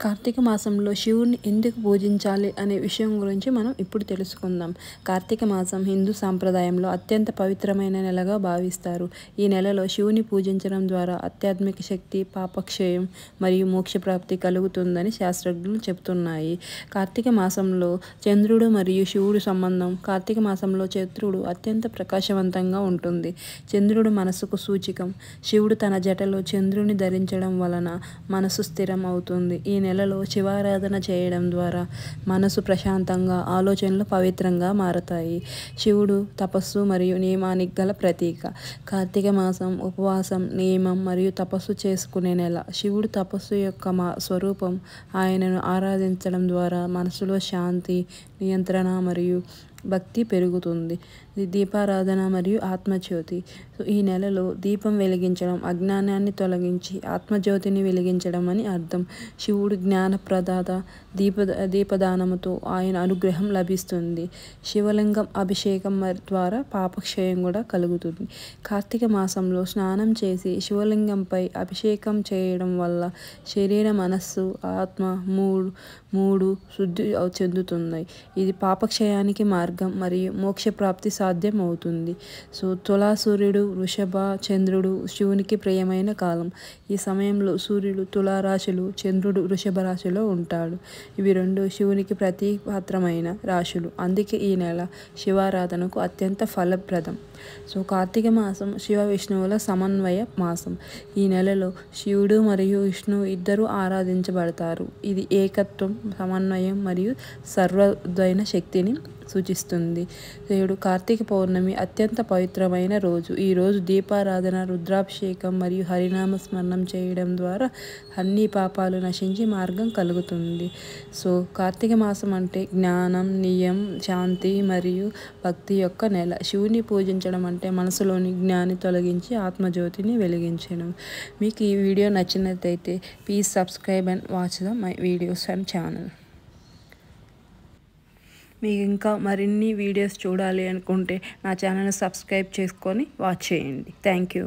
కార్తీక మాసంలో శివుని ఎందుకు పూజించాలి అనే విషయం గురించి మనం ఇప్పుడు తెలుసుకుందాం. కార్తీక మాసం హిందూ సాంప్రదాయంలో అత్యంత పవిత్రమైన నెలగా భావిస్తారు. ఈ నెలలో శివుని పూజించడం ద్వారా ఆధ్యాత్మిక శక్తి, పాపక్షయం మరియు మోక్షప్రాప్తి కలుగుతుందని శాస్త్రజ్ఞులు చెబుతున్నాయి. కార్తీక మాసంలో చంద్రుడు మరియు శివుడు సంబంధం. కార్తీక మాసంలో చంద్రుడు అత్యంత ప్రకాశవంతంగా ఉంటుంది. చంద్రుడు మనసుకు సూచికం. శివుడు తన జటలో చంద్రుని ధరించడం వలన మనసు స్థిరం అవుతుంది. ఈ నెలలో శివారాధన చేయడం ద్వారా మనసు ప్రశాంతంగా, ఆలోచనలు పవిత్రంగా మారతాయి. శివుడు తపస్సు మరియు నియమానికి గల ప్రతీక. కార్తీక మాసం ఉపవాసం, నియమం మరియు తపస్సు చేసుకునే నెల. శివుడు తపస్సు యొక్క స్వరూపం. ఆయనను ఆరాధించడం ద్వారా మనసులో శాంతి, నియంత్రణ మరియు భక్తి పెరుగుతుంది. దీపారాధన మరియు ఆత్మజ్యోతి. ఈ నెలలో దీపం వెలిగించడం అజ్ఞానాన్ని తొలగించి ఆత్మజ్యోతిని వెలిగించడం అని అర్థం. శివుడు జ్ఞానప్రదాత. దీపదానముతో ఆయన అనుగ్రహం లభిస్తుంది. శివలింగం అభిషేకం ద్వారా పాపక్షయం కూడా కలుగుతుంది. కార్తీక మాసంలో స్నానం చేసి శివలింగంపై అభిషేకం చేయడం వల్ల శరీర, మనస్సు, ఆత్మ మూడు శుద్ధి చెందుతున్నాయి. ఇది పాపక్షయానికి మార్గం మరియు మోక్షప్రాప్తి సాధ్యం అవుతుంది. తులా సూర్యుడు, వృషభ చంద్రుడు శివునికి ప్రియమైన కాలం. ఈ సమయంలో సూర్యుడు తులారాశిలో, చంద్రుడు వృషభ రాశిలో ఉంటాడు. ఇవి రెండు శివునికి ప్రతిపాత్రమైన రాశులు. అందుకే ఈ నెల శివారాధనకు అత్యంత ఫలప్రదం. కార్తీక మాసం శివ విష్ణువుల సమన్వయ మాసం. ఈ నెలలో శివుడు మరియు విష్ణువు ఇద్దరు ఆరాధించబడతారు. ఇది ఏకత్వం, సమన్వయం మరియు సర్వోదయ శక్తిని సూచిస్తుంది. కార్తీక పౌర్ణమి అత్యంత పవిత్రమైన రోజు. ఈ రోజు దీపారాధన, రుద్రాభిషేకం మరియు హరినామ స్మరణం చేయడం ద్వారా అన్ని పాపాలు నశించి మార్గం కలుగుతుంది. కార్తీక మాసం అంటే జ్ఞానం, నియం, శాంతి మరియు భక్తి యొక్క నెల. శివుని పూజించడం అంటే మనసులోని జ్ఞాని తొలగించి ఆత్మజ్యోతిని వెలిగించడం. మీకు ఈ వీడియో నచ్చినట్లయితే please subscribe and watch my videos and channel. మీకు ఇంకా మరిన్ని వీడియోస్ చూడాలి అనుకుంటే నా ఛానల్ని సబ్స్క్రైబ్ చేసుకొని వాచ్ చేయండి. Thank you.